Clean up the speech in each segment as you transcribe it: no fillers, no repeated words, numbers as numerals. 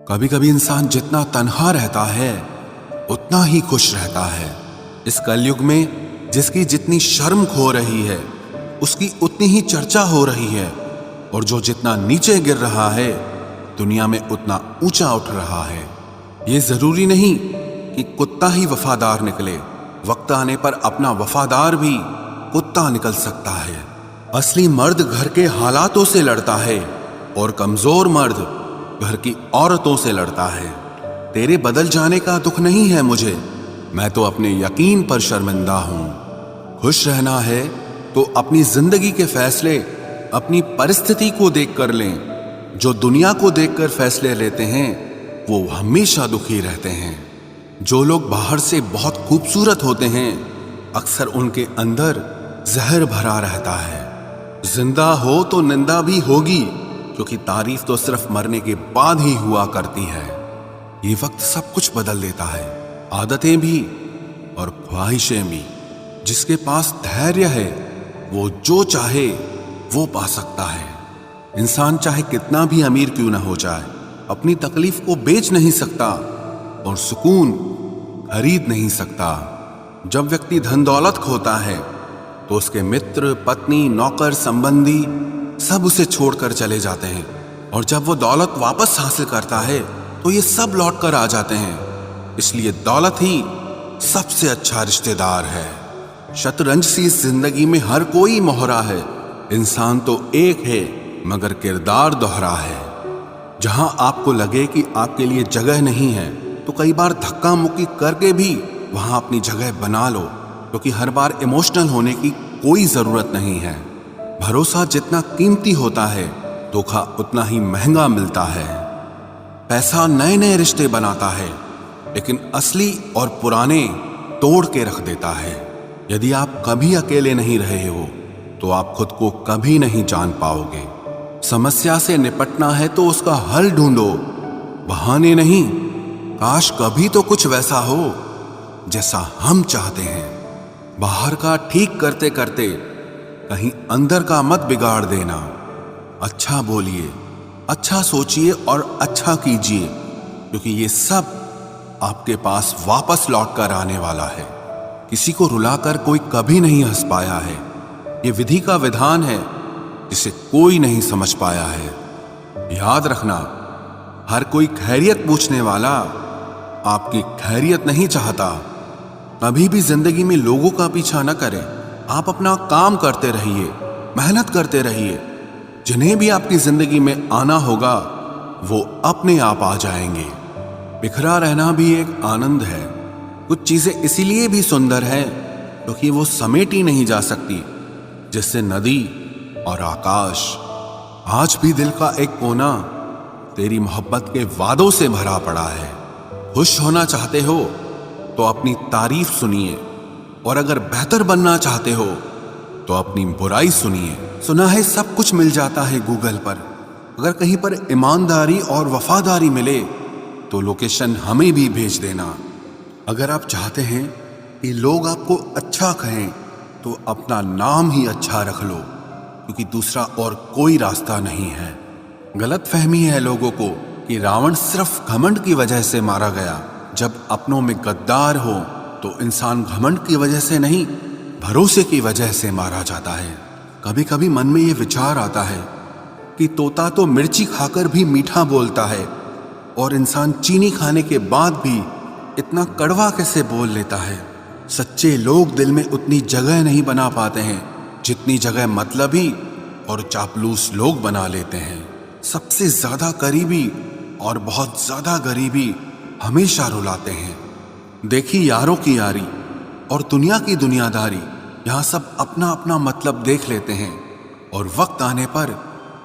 कभी कभी इंसान जितना तन्हा रहता है उतना ही खुश रहता है। इस कलयुग में जिसकी जितनी शर्म खो रही है उसकी उतनी ही चर्चा हो रही है, और जो जितना नीचे गिर रहा है दुनिया में उतना ऊंचा उठ रहा है। ये जरूरी नहीं कि कुत्ता ही वफादार निकले, वक्त आने पर अपना वफादार भी कुत्ता निकल सकता है। असली मर्द घर के हालातों से लड़ता है और कमजोर मर्द घर की औरतों से लड़ता है। तेरे बदल जाने का दुख नहीं है मुझे, मैं तो अपने यकीन पर शर्मिंदा हूं। खुश रहना है तो अपनी जिंदगी के फैसले अपनी परिस्थिति को देखकर लें। जो दुनिया को देखकर फैसले लेते हैं वो हमेशा दुखी रहते हैं। जो लोग बाहर से बहुत खूबसूरत होते हैं अक्सर उनके अंदर जहर भरा रहता है। जिंदा हो तो निंदा भी होगी, क्योंकि तारीफ तो सिर्फ मरने के बाद ही हुआ करती है। ये वक्त सब कुछ बदल देता है, आदतें भी और ख्वाहिशें भी। जिसके पास धैर्य है वो जो चाहे वो पा सकता है। इंसान चाहे कितना भी अमीर क्यों ना हो जाए अपनी तकलीफ को बेच नहीं सकता और सुकून खरीद नहीं सकता। जब व्यक्ति धन दौलत खोता है तो उसके मित्र, पत्नी, नौकर, संबंधी सब उसे छोड़कर चले जाते हैं, और जब वो दौलत वापस हासिल करता है तो ये सब लौट कर आ जाते हैं। इसलिए दौलत ही सबसे अच्छा रिश्तेदार है। शतरंज सी इस जिंदगी में हर कोई मोहरा है। इंसान तो एक है मगर किरदार दोहरा है। जहां आपको लगे कि आपके लिए जगह नहीं है तो कई बार धक्का मुक्की करके भी वहां अपनी जगह बना लो, क्योंकि हर बार इमोशनल होने की कोई जरूरत नहीं है। भरोसा जितना कीमती होता है धोखा उतना ही महंगा मिलता है। पैसा नए नए रिश्ते बनाता है लेकिन असली और पुराने तोड़ के रख देता है। यदि आप कभी अकेले नहीं रहे हो तो आप खुद को कभी नहीं जान पाओगे। समस्या से निपटना है तो उसका हल ढूंढो, बहाने नहीं। काश कभी तो कुछ वैसा हो जैसा हम चाहते हैं। बाहर का ठीक करते करते कहीं अंदर का मत बिगाड़ देना। अच्छा बोलिए, अच्छा सोचिए और अच्छा कीजिए, क्योंकि ये सब आपके पास वापस लौट कर आने वाला है। किसी को रुलाकर कोई कभी नहीं हंस पाया है। ये विधि का विधान है जिसे कोई नहीं समझ पाया है। याद रखना, हर कोई खैरियत पूछने वाला आपकी खैरियत नहीं चाहता। कभी भी जिंदगी में लोगों का पीछा न करें। आप अपना काम करते रहिए, मेहनत करते रहिए। जिन्हें भी आपकी जिंदगी में आना होगा वो अपने आप आ जाएंगे। बिखरा रहना भी एक आनंद है। कुछ चीजें इसीलिए भी सुंदर है क्योंकि वो समेटी नहीं जा सकती, जैसे नदी और आकाश। आज भी दिल का एक कोना तेरी मोहब्बत के वादों से भरा पड़ा है। खुश होना चाहते हो तो अपनी तारीफ सुनिए, और अगर बेहतर बनना चाहते हो तो अपनी बुराई सुनिए। सुना है सब कुछ मिल जाता है गूगल पर। अगर कहीं पर ईमानदारी और वफादारी मिले तो लोकेशन हमें भी भेज देना। अगर आप चाहते हैं कि लोग आपको अच्छा कहें तो अपना नाम ही अच्छा रख लो, क्योंकि दूसरा और कोई रास्ता नहीं है। गलत फहमी है लोगों को कि रावण सिर्फ घमंड की वजह से मारा गया। जब अपनों में गद्दार हो तो इंसान घमंड की वजह से नहीं, भरोसे की वजह से मारा जाता है। कभी कभी मन में ये विचार आता है कि तोता तो मिर्ची खाकर भी मीठा बोलता है, और इंसान चीनी खाने के बाद भी इतना कड़वा कैसे बोल लेता है। सच्चे लोग दिल में उतनी जगह नहीं बना पाते हैं जितनी जगह मतलबी और चापलूस लोग बना लेते हैं। सबसे ज्यादा करीबी और बहुत ज्यादा गरीबी हमेशा रुलाते हैं। देखी यारों की यारी और दुनिया की दुनियादारी, यहाँ सब अपना अपना मतलब देख लेते हैं और वक्त आने पर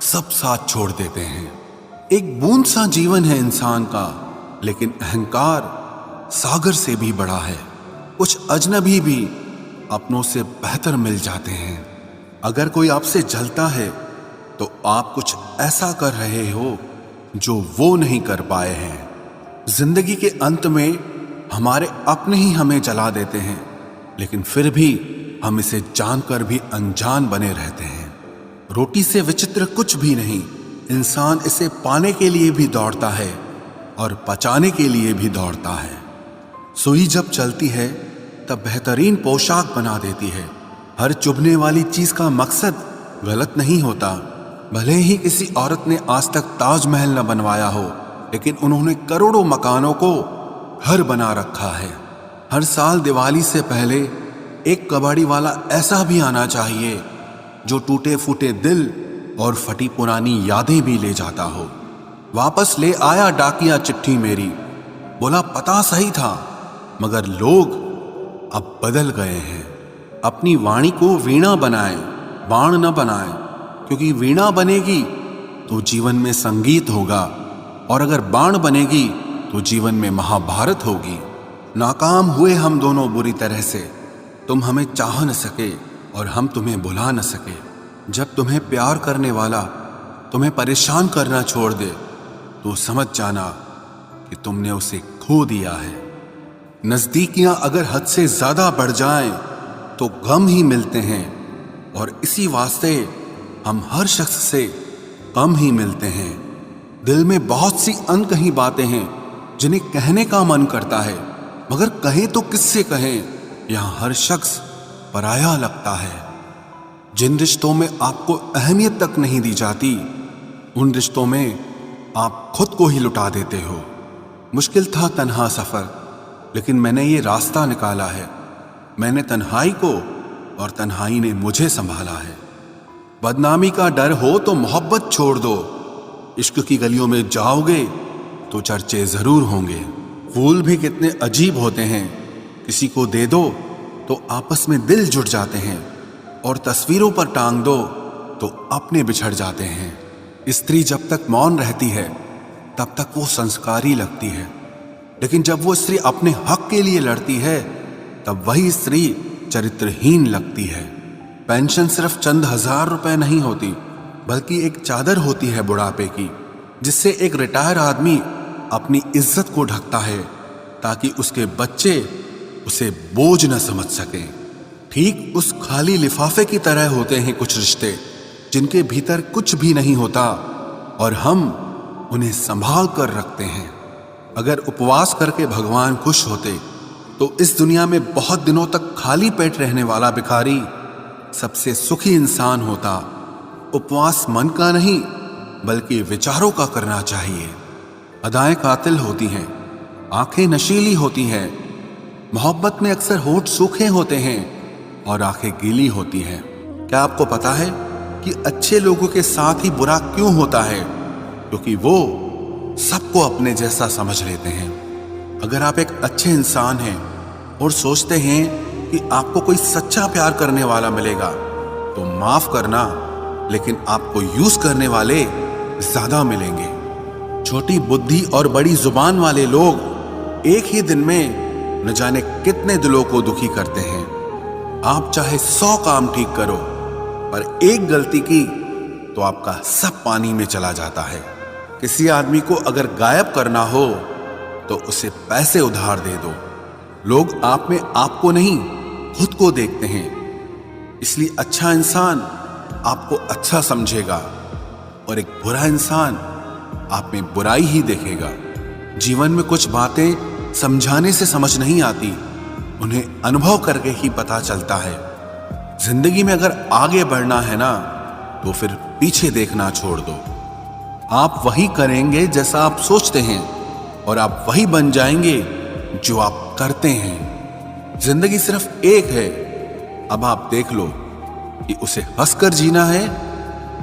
सब साथ छोड़ देते हैं। एक बूंद सा जीवन है इंसान का, लेकिन अहंकार सागर से भी बड़ा है। कुछ अजनबी भी अपनों से बेहतर मिल जाते हैं। अगर कोई आपसे जलता है तो आप कुछ ऐसा कर रहे हो जो वो नहीं कर पाए हैं। जिंदगी के अंत में हमारे अपने ही हमें जला देते हैं, लेकिन फिर भी हम इसे जानकर भी अनजान बने रहते हैं। रोटी से विचित्र कुछ भी नहीं। इंसान इसे पाने के लिए भी दौड़ता है और पचाने के लिए भी दौड़ता है। सुई जब चलती है तब बेहतरीन पोशाक बना देती है। हर चुभने वाली चीज का मकसद गलत नहीं होता। भले ही किसी औरत ने आज तक ताजमहल न बनवाया हो, लेकिन उन्होंने करोड़ों मकानों को घर बना रखा है। हर साल दिवाली से पहले एक कबाड़ी वाला ऐसा भी आना चाहिए जो टूटे फूटे दिल और फटी पुरानी यादें भी ले जाता हो। वापस ले आया डाकिया चिट्ठी मेरी, बोला पता सही था मगर लोग अब बदल गए हैं। अपनी वाणी को वीणा बनाए, बाण न बनाए, क्योंकि वीणा बनेगी तो जीवन में संगीत होगा और अगर बाण बनेगी तो जीवन में महाभारत होगी। नाकाम हुए हम दोनों बुरी तरह से। तुम हमें चाह न सके और हम तुम्हें भुला न सके। जब तुम्हें प्यार करने वाला तुम्हें परेशान करना छोड़ दे तो समझ जाना कि तुमने उसे खो दिया है। नजदीकियां अगर हद से ज्यादा बढ़ जाएं तो गम ही मिलते हैं, और इसी वास्ते हम हर शख्स से कम ही मिलते हैं। दिल में बहुत सी अनकही बातें हैं जिन्हें कहने का मन करता है, मगर कहें तो किससे कहें। यहां हर शख्स पराया लगता है। जिन रिश्तों में आपको अहमियत तक नहीं दी जाती, उन रिश्तों में आप खुद को ही लुटा देते हो। मुश्किल था तन्हा सफर, लेकिन मैंने ये रास्ता निकाला है। मैंने तन्हाई को और तन्हाई ने मुझे संभाला है। बदनामी का डर हो तो मोहब्बत छोड़ दो। इश्क की गलियों में जाओगे तो चर्चे जरूर होंगे। फूल भी कितने अजीब होते हैं, किसी को दे दो तो आपस में दिल जुड़ जाते हैं, और तस्वीरों पर टांग दो तो अपने बिछड़ जाते हैं। स्त्री जब तक मौन रहती है तब तक वो संस्कारी लगती है, लेकिन जब वो स्त्री अपने हक के लिए लड़ती है तब वही स्त्री चरित्रहीन लगती है। पेंशन सिर्फ चंद हजार रुपए नहीं होती, बल्कि एक चादर होती है बुढ़ापे की, जिससे एक रिटायर आदमी अपनी इज्जत को ढकता है ताकि उसके बच्चे उसे बोझ न समझ सकें। ठीक उस खाली लिफाफे की तरह होते हैं कुछ रिश्ते जिनके भीतर कुछ भी नहीं होता और हम उन्हें संभाल कर रखते हैं। अगर उपवास करके भगवान खुश होते तो इस दुनिया में बहुत दिनों तक खाली पेट रहने वाला भिखारी सबसे सुखी इंसान होता। उपवास मन का नहीं बल्कि विचारों का करना चाहिए। अदाएं कातिल होती हैं, आंखें नशीली होती हैं। मोहब्बत में अक्सर होठ सूखे होते हैं और आंखें गीली होती हैं। क्या आपको पता है कि अच्छे लोगों के साथ ही बुरा क्यों होता है? क्योंकि वो सबको अपने जैसा समझ लेते हैं। अगर आप एक अच्छे इंसान हैं और सोचते हैं कि आपको कोई सच्चा प्यार करने वाला मिलेगा, तो माफ करना, लेकिन आपको यूज करने वाले ज्यादा मिलेंगे। छोटी बुद्धि और बड़ी जुबान वाले लोग एक ही दिन में न जाने कितने दिलों को दुखी करते हैं। आप चाहे 100 काम ठीक करो, पर एक गलती की तो आपका सब पानी में चला जाता है। किसी आदमी को अगर गायब करना हो तो उसे पैसे उधार दे दो। लोग आप में आपको नहीं खुद को देखते हैं, इसलिए अच्छा इंसान आपको अच्छा समझेगा और एक बुरा इंसान आप में बुराई ही देखेगा। जीवन में कुछ बातें समझाने से समझ नहीं आती, उन्हें अनुभव करके ही पता चलता है। जिंदगी में अगर आगे बढ़ना है ना, तो फिर पीछे देखना छोड़ दो। आप वही करेंगे जैसा आप सोचते हैं और आप वही बन जाएंगे जो आप करते हैं। जिंदगी सिर्फ एक है, अब आप देख लो कि उसे हंसकर जीना है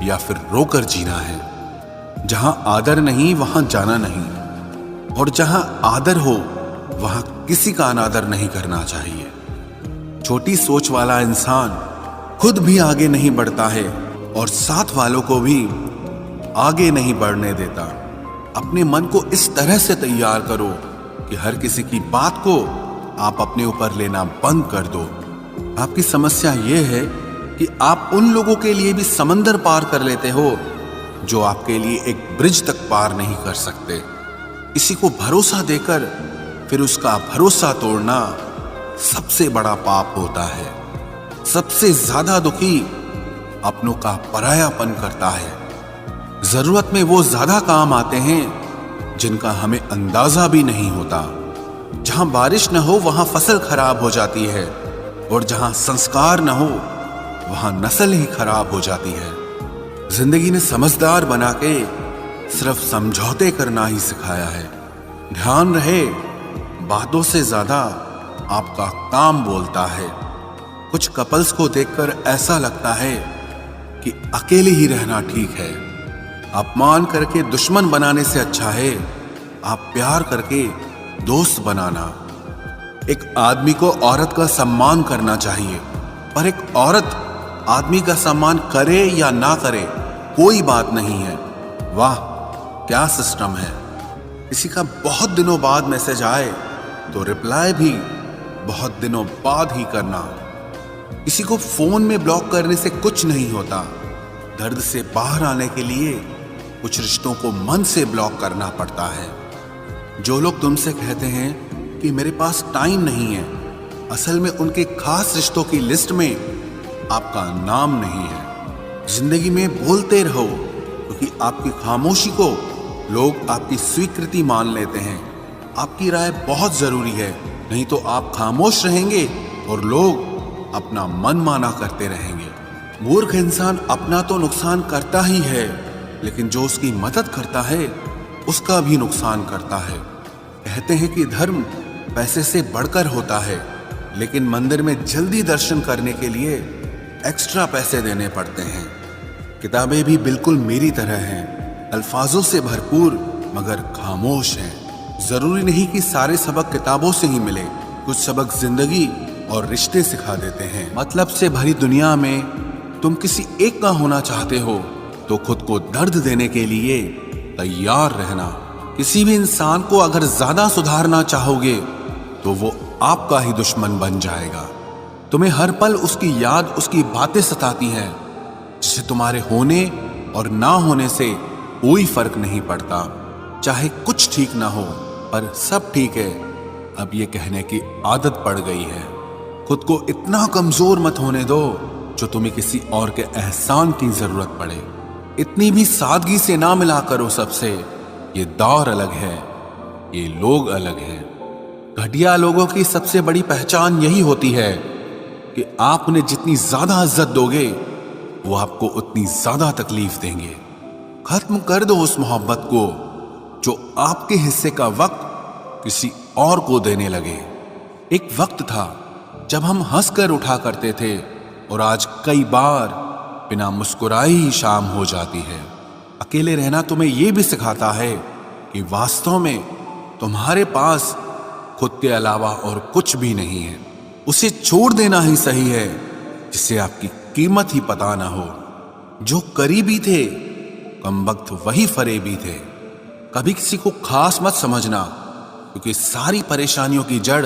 या फिर रोकर जीना है। जहां आदर नहीं वहां जाना नहीं, और जहां आदर हो वहां किसी का अनादर नहीं करना चाहिए। छोटी सोच वाला इंसान खुद भी आगे नहीं बढ़ता है और साथ वालों को भी आगे नहीं बढ़ने देता। अपने मन को इस तरह से तैयार करो कि हर किसी की बात को आप अपने ऊपर लेना बंद कर दो। आपकी समस्या यह है कि आप उन लोगों के लिए भी समंदर पार कर लेते हो जो आपके लिए एक ब्रिज तक पार नहीं कर सकते। किसी को भरोसा देकर फिर उसका भरोसा तोड़ना सबसे बड़ा पाप होता है। सबसे ज्यादा दुखी अपनों का परायापन करता है। जरूरत में वो ज्यादा काम आते हैं जिनका हमें अंदाजा भी नहीं होता। जहां बारिश न हो वहां फसल खराब हो जाती है, और जहां संस्कार न हो वहां नस्ल ही खराब हो जाती है। जिंदगी ने समझदार बना के सिर्फ समझौते करना ही सिखाया है। ध्यान रहे, बातों से ज्यादा आपका काम बोलता है। कुछ कपल्स को देखकर ऐसा लगता है कि अकेले ही रहना ठीक है। अपमान करके दुश्मन बनाने से अच्छा है आप प्यार करके दोस्त बनाना। एक आदमी को औरत का सम्मान करना चाहिए, पर एक औरत आदमी का सम्मान करे या ना करे कोई बात नहीं है। वाह, क्या सिस्टम है। किसी का बहुत दिनों बाद मैसेज आए तो रिप्लाई भी बहुत दिनों बाद ही करना। किसी को फोन में ब्लॉक करने से कुछ नहीं होता। दर्द से बाहर आने के लिए कुछ रिश्तों को मन से ब्लॉक करना पड़ता है। जो लोग तुमसे कहते हैं कि मेरे पास टाइम नहीं है, असल में उनके खास रिश्तों की लिस्ट में आपका नाम नहीं है। जिंदगी में बोलते रहो, क्योंकि आपकी खामोशी को लोग आपकी स्वीकृति मान लेते हैं। आपकी राय बहुत जरूरी है, नहीं तो आप खामोश रहेंगे और लोग अपना मन माना करते रहेंगे। मूर्ख इंसान अपना तो नुकसान करता ही है, लेकिन जो उसकी मदद करता है उसका भी नुकसान करता है। कहते हैं कि धर्म पैसे से बढ़कर होता है, लेकिन मंदिर में जल्दी दर्शन करने के लिए एक्स्ट्रा पैसे देने पड़ते हैं। किताबें भी बिल्कुल मेरी तरह हैं, अल्फाजों से भरपूर मगर खामोश हैं। जरूरी नहीं कि सारे सबक किताबों से ही मिले, कुछ सबक जिंदगी और रिश्ते सिखा देते हैं। मतलब से भरी दुनिया में तुम किसी एक का होना चाहते हो तो खुद को दर्द देने के लिए तैयार रहना। किसी भी इंसान को अगर ज्यादा सुधारना चाहोगे तो वो आपका ही दुश्मन बन जाएगा। तुम्हें हर पल उसकी याद, उसकी बातें सताती हैं, जिससे तुम्हारे होने और ना होने से कोई फर्क नहीं पड़ता। चाहे कुछ ठीक ना हो, पर सब ठीक है, अब ये कहने की आदत पड़ गई है। खुद को इतना कमजोर मत होने दो जो तुम्हें किसी और के एहसान की जरूरत पड़े। इतनी भी सादगी से ना मिला करो सबसे। ये दौर अलग है, ये लोग अलग हैं। घटिया लोगों की सबसे बड़ी पहचान यही होती है कि आप उन्हें जितनी ज्यादा इज्जत दोगे वो आपको उतनी ज्यादा तकलीफ देंगे। खत्म कर दो उस मोहब्बत को जो आपके हिस्से का वक्त किसी और को देने लगे। एक वक्त था जब हम हंसकर उठा करते थे, और आज कई बार बिना मुस्कुराए ही शाम हो जाती है। अकेले रहना तुम्हें यह भी सिखाता है कि वास्तव में तुम्हारे पास खुद के अलावा और कुछ भी नहीं है। उसे छोड़ देना ही सही है जिससे आपकी कीमत ही पता ना हो। जो करीबी थे कमबख्त वही फरेबी थे। कभी किसी को खास मत समझना, क्योंकि सारी परेशानियों की जड़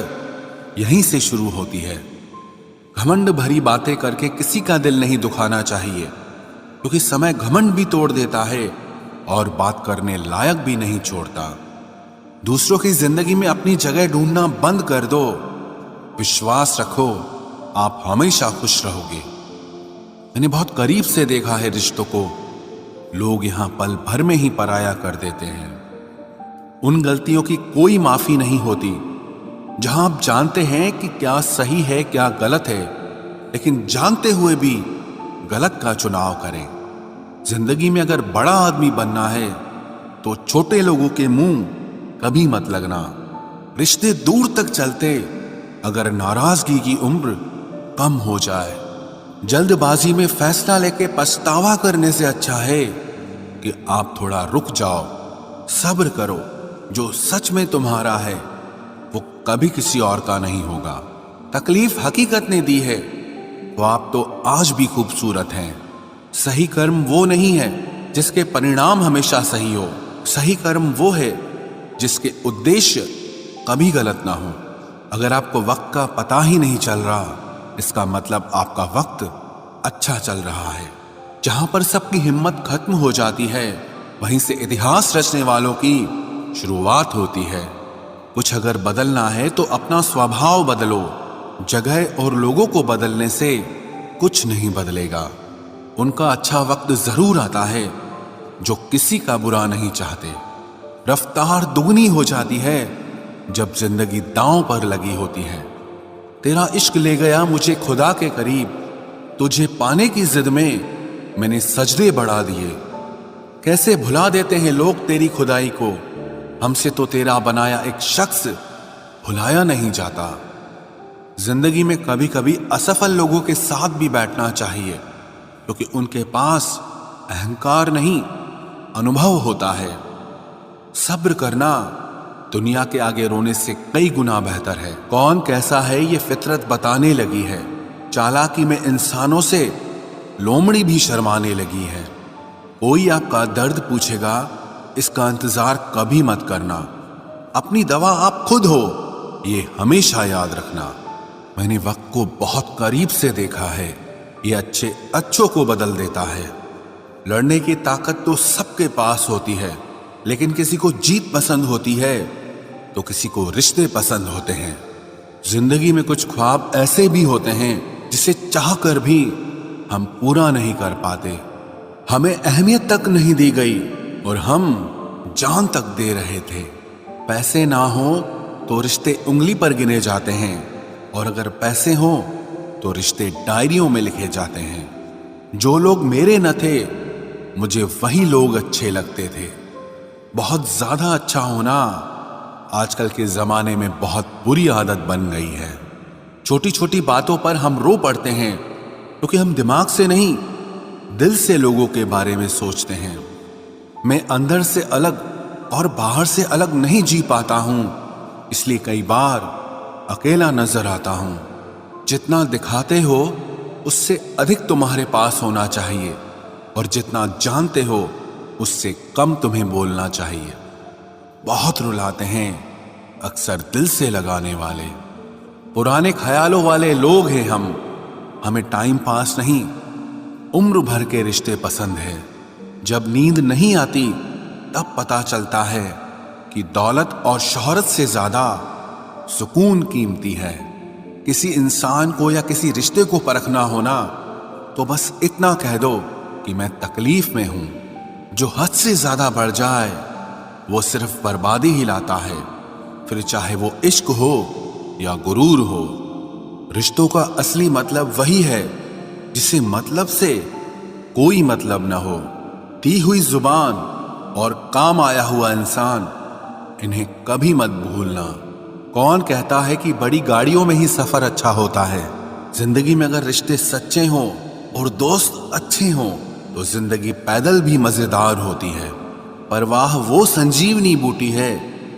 यहीं से शुरू होती है। घमंड भरी बातें करके किसी का दिल नहीं दुखाना चाहिए, क्योंकि समय घमंड भी तोड़ देता है और बात करने लायक भी नहीं छोड़ता। दूसरों की जिंदगी में अपनी जगह ढूंढना बंद कर दो। विश्वास रखो, आप हमेशा खुश रहोगे। मैंने बहुत करीब से देखा है रिश्तों को, लोग यहां पल भर में ही पराया कर देते हैं। उन गलतियों की कोई माफी नहीं होती जहां आप जानते हैं कि क्या सही है क्या गलत है, लेकिन जानते हुए भी गलत का चुनाव करें। जिंदगी में अगर बड़ा आदमी बनना है तो छोटे लोगों के मुंह कभी मत लगना। रिश्ते दूर तक चलते अगर नाराजगी की उम्र कम हो जाए। जल्दबाजी में फैसला लेके पछतावा करने से अच्छा है कि आप थोड़ा रुक जाओ, सब्र करो। जो सच में तुम्हारा है वो कभी किसी और का नहीं होगा। तकलीफ हकीकत ने दी है तो आप तो आज भी खूबसूरत हैं। सही कर्म वो नहीं है जिसके परिणाम हमेशा सही हो। सही कर्म वो है जिसके उद्देश्य कभी गलत ना हो। अगर आपको वक्त का पता ही नहीं चल रहा, इसका मतलब आपका वक्त अच्छा चल रहा है। जहां पर सबकी हिम्मत खत्म हो जाती है, वहीं से इतिहास रचने वालों की शुरुआत होती है। कुछ अगर बदलना है तो अपना स्वभाव बदलो। जगह और लोगों को बदलने से कुछ नहीं बदलेगा। उनका अच्छा वक्त जरूर आता है जो किसी का बुरा नहीं चाहते। रफ्तार दुगनी हो जाती है जब जिंदगी दांव पर लगी होती है। तेरा इश्क ले गया मुझे खुदा के करीब, तुझे पाने की जिद में मैंने सजदे बढ़ा दिए। कैसे भुला देते हैं लोग तेरी खुदाई को, हमसे तो तेरा बनाया एक शख्स भुलाया नहीं जाता। जिंदगी में कभी कभी असफल लोगों के साथ भी बैठना चाहिए, क्योंकि उनके पास अहंकार नहीं अनुभव होता है। सब्र करना दुनिया के आगे रोने से कई गुना बेहतर है। कौन कैसा है ये फितरत बताने लगी है, चालाकी में इंसानों से लोमड़ी भी शर्माने लगी है। कोई आपका दर्द पूछेगा, इसका इंतजार कभी मत करना, अपनी दवा आप खुद हो, ये हमेशा याद रखना। मैंने वक्त को बहुत करीब से देखा है, ये अच्छे अच्छों को बदल देता है। लड़ने की ताकत तो सबके पास होती है, लेकिन किसी को जीत पसंद होती है तो किसी को रिश्ते पसंद होते हैं। जिंदगी में कुछ ख्वाब ऐसे भी होते हैं जिसे चाह कर भी हम पूरा नहीं कर पाते। हमें अहमियत तक नहीं दी गई और हम जान तक दे रहे थे। पैसे ना हो तो रिश्ते उंगली पर गिने जाते हैं, और अगर पैसे हो तो रिश्ते डायरियों में लिखे जाते हैं। जो लोग मेरे न थे मुझे वही लोग अच्छे लगते थे। बहुत ज्यादा अच्छा होना आजकल के जमाने में बहुत बुरी आदत बन गई है। छोटी छोटी बातों पर हम रो पड़ते हैं, क्योंकि हम दिमाग से नहीं दिल से लोगों के बारे में सोचते हैं। मैं अंदर से अलग और बाहर से अलग नहीं जी पाता हूं, इसलिए कई बार अकेला नजर आता हूं। जितना दिखाते हो उससे अधिक तुम्हारे पास होना चाहिए, और जितना जानते हो उससे कम तुम्हें बोलना चाहिए। बहुत रुलाते हैं अक्सर दिल से लगाने वाले, पुराने ख्यालों वाले लोग हैं हम। हमें टाइम पास नहीं, उम्र भर के रिश्ते पसंद है। जब नींद नहीं आती तब पता चलता है कि दौलत और शोहरत से ज्यादा सुकून कीमती है। किसी इंसान को या किसी रिश्ते को परखना होना तो बस इतना कह दो कि मैं तकलीफ में हूं। जो हद से ज्यादा बढ़ जाए वो सिर्फ बर्बादी ही लाता है, फिर चाहे वो इश्क हो या गुरूर हो। रिश्तों का असली मतलब वही है जिसे मतलब से कोई मतलब न हो। दी हुई जुबान और काम आया हुआ इंसान, इन्हें कभी मत भूलना। कौन कहता है कि बड़ी गाड़ियों में ही सफर अच्छा होता है? जिंदगी में अगर रिश्ते सच्चे हों और दोस्त अच्छे हों तो जिंदगी पैदल भी मजेदार होती है। परवाह वो संजीवनी बूटी है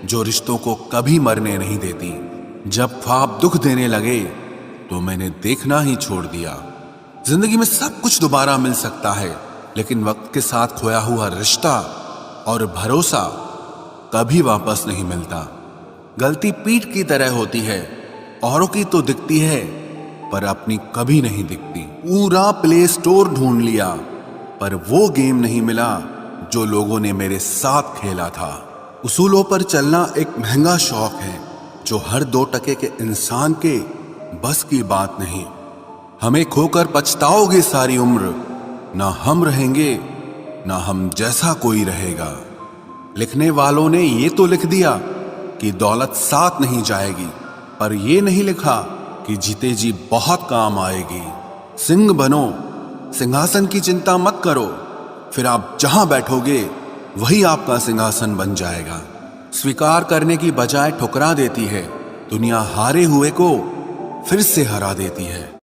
जो रिश्तों को कभी मरने नहीं देती। जब ख्वाब दुख देने लगे तो मैंने देखना ही छोड़ दिया। जिंदगी में सब कुछ दोबारा मिल सकता है, लेकिन वक्त के साथ खोया हुआ रिश्ता और भरोसा कभी वापस नहीं मिलता। गलती पीठ की तरह होती है, औरों की तो दिखती है पर अपनी कभी नहीं दिखती। पूरा प्ले स्टोर ढूंढ लिया पर वो गेम नहीं मिला जो लोगों ने मेरे साथ खेला था। उसूलों पर चलना एक महंगा शौक है जो हर 2 टके के इंसान के बस की बात नहीं। हमें खोकर पछताओगे सारी उम्र, ना हम रहेंगे ना हम जैसा कोई रहेगा। लिखने वालों ने ये तो लिख दिया कि दौलत साथ नहीं जाएगी, पर ये नहीं लिखा कि जीते जी बहुत काम आएगी। सिंह बनो, सिंहासन की चिंता मत करो, फिर आप जहां बैठोगे वही आपका सिंहासन बन जाएगा। स्वीकार करने की बजाय ठुकरा देती है दुनिया, हारे हुए को फिर से हरा देती है।